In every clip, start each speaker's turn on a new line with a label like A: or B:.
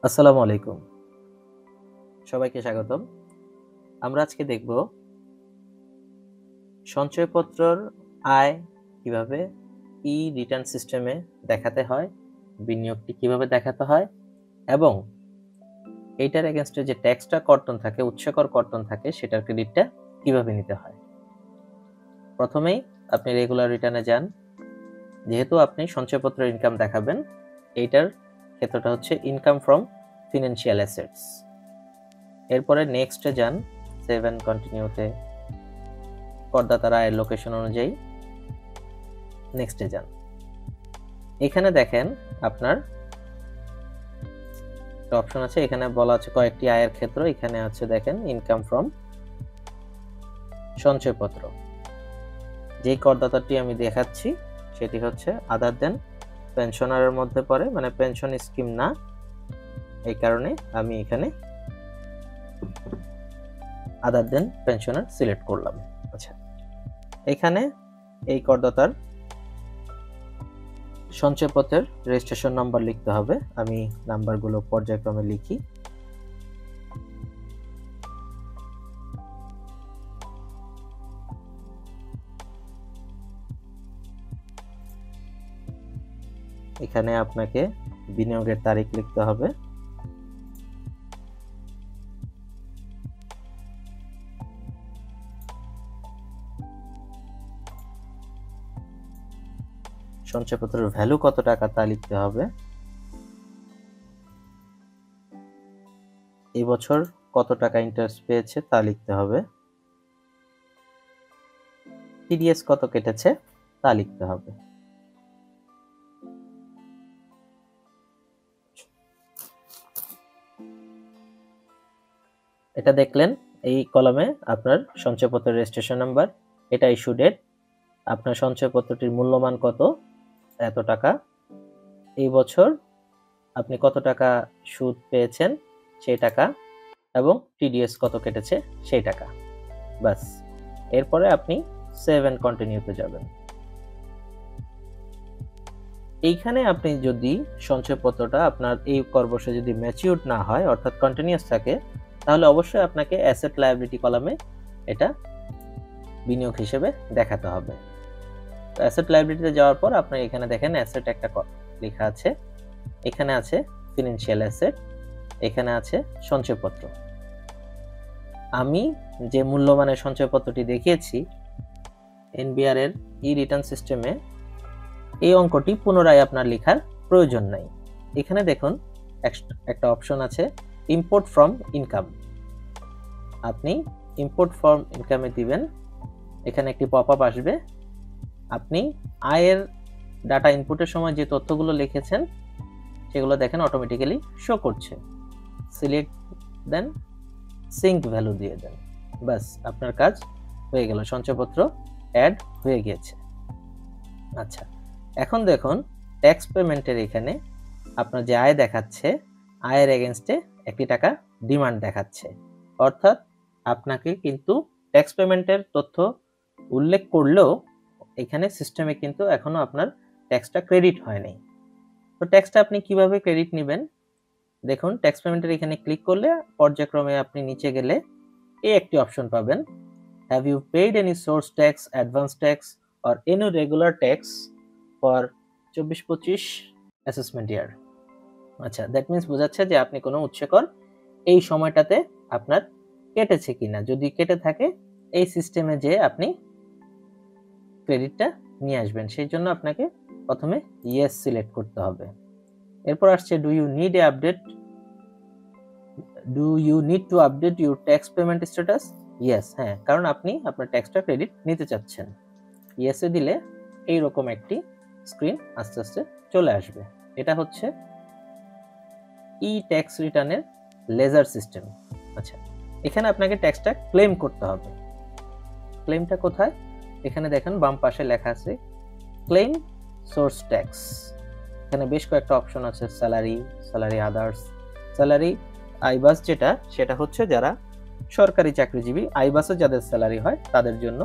A: আসসালামু আলাইকুম, সবাইকে স্বাগতম। আমরা আজকে দেখব সঞ্চয়পত্রর আয় কিভাবে রিটার্ন সিস্টেমে দেখাতে হয়, বিনিয়োগটি কিভাবে দেখাতে হয় এবং এইটার এগেনস্টে যে ট্যাক্সটা কর্তন থাকে, উৎসকর কর্তন থাকে, সেটার ক্রেডিটটা কিভাবে নিতে হয়। প্রথমেই আপনি রেগুলার রিটার্নে যান। যেহেতু আপনি সঞ্চয়পত্রের ইনকাম দেখাবেন, এইটার ক্ষেত্রটা হচ্ছে ইনকাম ফ্রম ফিনান্সিয়াল অ্যাসেটস। এরপরে নেক্সটে যান, সেভ অ্যান্ড কন্টিনিউতে করদাতার আয়ের লোকেশন অনুযায়ী নেক্সটে যান। এখানে দেখেন আপনার একটা অপশন আছে, এখানে বলা আছে কয়েকটি আয়ের ক্ষেত্র। এখানে আছে দেখেন ইনকাম ফ্রম সঞ্চয়পত্র। যেই করদাতাটি আমি দেখাচ্ছি সেটি হচ্ছে আদার দেন পেনশনারের মধ্যে পড়ে, মানে পেনশন স্কিম না, এই কারণে আমি এখানে আদার দেন পেনশনার সিলেক্ট করলাম। আচ্ছা, এখানে এই করদাতার সঞ্চয়পত্রের রেজিস্ট্রেশন নাম্বার লিখতে হবে। আমি নাম্বারগুলো পর্যায়ক্রমে লিখি। এখানে আপনাকে বিনিয়োগের তারিখ লিখতে হবে। সঞ্চয়পত্রের ভ্যালু কত টাকা তা লিখতে হবে। এই বছর কত টাকা ইন্টারেস্ট পেয়েছে তা লিখতে হবে। টিডিএস কত কেটেছে তা লিখতে হবে। এটা দেখলেন এই কলামে আপনার সঞ্চয়পত্রের রেজিস্ট্রেশন নাম্বার, এটা ইস্যু ডেট, আপনার সঞ্চয়পত্রটির মূল্যমান কত, এত টাকা, এই বছর আপনি কত টাকা সুদ পেয়েছেন সেই টাকা, এবং টিডিএস কত কেটেছে সেই টাকা। বাস, এরপরে আপনি সেভ অ্যান্ড কন্টিনিউতে যাবেন। এইখানে আপনি যদি সঞ্চয়পত্রটা আপনার এই করবর্ষে যদি ম্যাচিউরড না হয়, অর্থাৎ কন্টিনিউয়াস থাকে, তাহলে অবশ্যই আপনাকে অ্যাসেট লায়াবিলিটি কলামে এটা বিনিয়োগ হিসেবে দেখাতে হবে। তো অ্যাসেট লায়াবিলিটিতে যাওয়ার পর আপনি এখানে দেখেন অ্যাসেট একটা লেখা আছে, এখানে আছে ফিনান্সিয়াল অ্যাসেট, এখানে আছে সঞ্চয়পত্র। আমি যে মূল্যমানের সঞ্চয়পত্রটি দেখিয়েছি এনবিআর এর রিটার্ন সিস্টেমে, এই অঙ্কটি পুনরায় আপনার লেখার প্রয়োজন নাই। এখানে দেখুন একটা অপশন আছে ইম্পোর্ট ফ্রম ইনকাম। আপনি ইম্পোর্ট ফ্রম ইনকামে দিবেন, এখানে একটি পপআপ আসবে। আপনি আয়ের ডাটা ইনপুটের সময় যে তথ্যগুলো লিখেছেন সেগুলো দেখেন অটোমেটিক্যালি শো করছে। সিলেক্ট দেন, সিঙ্ক ভ্যালু দিয়ে দেন, বাস আপনার কাজ হয়ে গেল, সঞ্চয়পত্র অ্যাড হয়ে গিয়েছে। আচ্ছা, এখন দেখুন ট্যাক্স পেমেন্টের এখানে আপনার যে আয় দেখাচ্ছে, আয়ের এগেনস্টে একটি টাকা ডিমান্ড দেখাচ্ছে, অর্থাৎ আপনাকে কিন্তু ট্যাক্স পেমেন্টের তথ্য উল্লেখ করলেও এখানে সিস্টেমে কিন্তু এখনো আপনার ট্যাক্সটা ক্রেডিট হয়নি। তো ট্যাক্সটা আপনি কিভাবে ক্রেডিট নেবেন দেখুন, ট্যাক্স পেমেন্টের এখানে ক্লিক করলে পর্যায়ক্রমে আপনি নিচে গেলে এই একটি অপশন পাবেন, have you paid any source tax, advance tax or any regular tax for 24-25 assessment year. আচ্ছা, দ্যাট মিনস বোঝাচ্ছে যে আপনি কোনো উৎসকর এই সময়টাতে আপনার কেটেছে কিনা। যদি কেটে থাকে এই সিস্টেমে যে আপনি ক্রেডিটটা নিয়ে আসবেন, সেই জন্য আপনাকে প্রথমে ইয়েস সিলেক্ট করতে হবে। এরপর আসছে do you need to update your tax payment status. Yes, হ্যাঁ, কারণ আপনি আপনার ট্যাক্সটা ক্রেডিট নিতে চাচ্ছেন। ইয়েসে দিলে এইরকম একটি স্ক্রিন আস্তে আস্তে চলে আসবে। এটা হচ্ছে ট্যাক্স রিটার্নের লেজার সিস্টেম। আচ্ছা, এখানে আপনাকে ট্যাক্সটা ক্লেম করতে হবে। ক্লেমটা কোথায়? এখানে দেখেন বাম পাশে লেখা আছে ক্লেম সোর্স ট্যাক্স। এখানে বেশ কয়েকটা অপশন আছে, স্যালারি আদার্স, স্যালারি আইবাস, সেটা হচ্ছে যারা সরকারি চাকরিজীবী, আইবাসে যাদের স্যালারি হয় তাদের জন্য,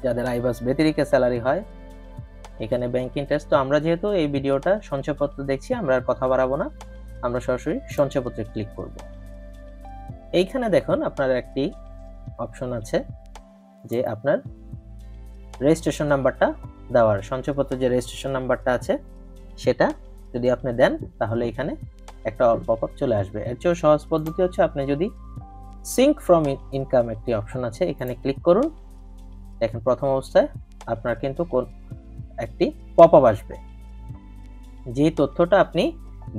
A: যাদের আইবাস ব্যতিরিক্ত স্যালারি হয়। এখানে ব্যাংক ইন্টারেস্ট। তো আমরা যেহেতু এই ভিডিওটা সঞ্চয়পত্র দেখছি, আমরা আর কথা বাড়াবো না, আমরা সরাসরি সঞ্চয়পত্রে ক্লিক করব। এইখানে দেখুন আপনার একটি অপশন আছে যে আপনার রেজিস্ট্রেশন নাম্বারটা দেওয়ার, সঞ্চয়পত্রের যে রেজিস্ট্রেশন নাম্বারটা আছে সেটা যদি আপনি দেন তাহলে এখানে একটা পপআপ চলে আসবে। এর চেয়েও সহজ পদ্ধতি হচ্ছে আপনি যদি সিঙ্ক ফ্রম ইনকাম একটি অপশন আছে, এখানে ক্লিক করুন। দেখেন প্রথম অবস্থায় আপনার কিন্তু একটি পপআপ আসবে, যে তথ্যটা আপনি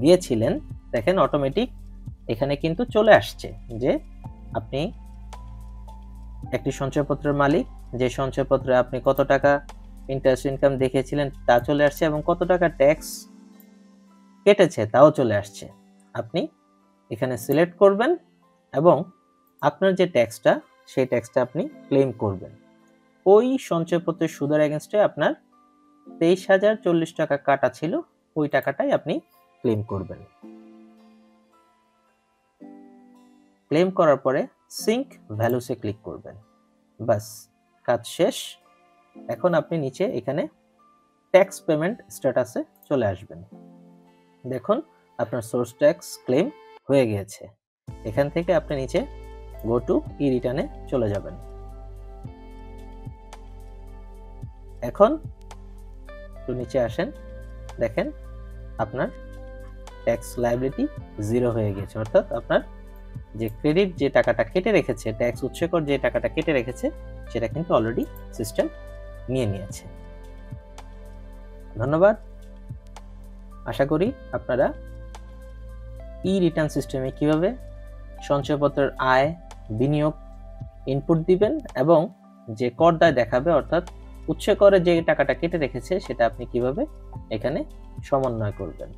A: দিয়েছিলেন দেখেন অটোমেটিক এখানে কিন্তু চলে আসছে যে আপনি একটি সঞ্চয়পত্রের মালিক, যে সঞ্চয়পত্রে আপনি কত টাকা ইন্টারেস্ট ইনকাম দেখিয়েছিলেন তা চলে আসছে এবং কত টাকা ট্যাক্স কেটেছে তাও চলে আসছে। আপনি এখানে সিলেক্ট করবেন এবং আপনার যে ট্যাক্সটা সেই ট্যাক্সটা আপনি ক্লেম করবেন। ওই সঞ্চয়পত্রের সুদের এগেনস্টে আপনার 23,040 টাকা কাটা ছিল, ওই টাকাটাই আপনি ক্লেম করবেন। ক্লেম করার পরে সিঙ্ক ভ্যালুসে ক্লিক করবেন, বাস কাজ শেষ। এখন আপনি নিচে এখানে ট্যাক্স পেমেন্ট স্ট্যাটাসে চলে আসবেন। দেখুন আপনার সোর্স ট্যাক্স ক্লেম হয়ে গিয়েছে। এখান থেকে আপনি নিচে গো টু ই রিটার্নে চলে যাবেন। এখন একটু নিচে আসেন, দেখেন আপনার ট্যাক্স লায়াবিলিটি 0 হয়ে গেছে, অর্থাৎ আপনার যে ক্রেডিট যে টাকাটা কেটে রেখেছে, ট্যাক্স উৎসকর যে টাকাটা কেটে রেখেছে সেটা কিন্তু অলরেডি সিস্টেম নিয়ে নিয়েছে। ধন্যবাদ। আশা করি আপনারা ই রিটার্ন সিস্টেমে কিভাবে সঞ্চয়পত্রের আয় বিনিয়োগ ইনপুট দিবেন এবং যে কর দায় দেখাবে অর্থাৎ উৎসকরে যে টাকাটা কেটে রেখেছে সেটা আপনি কিভাবে এখানে সমন্বয় করবেন।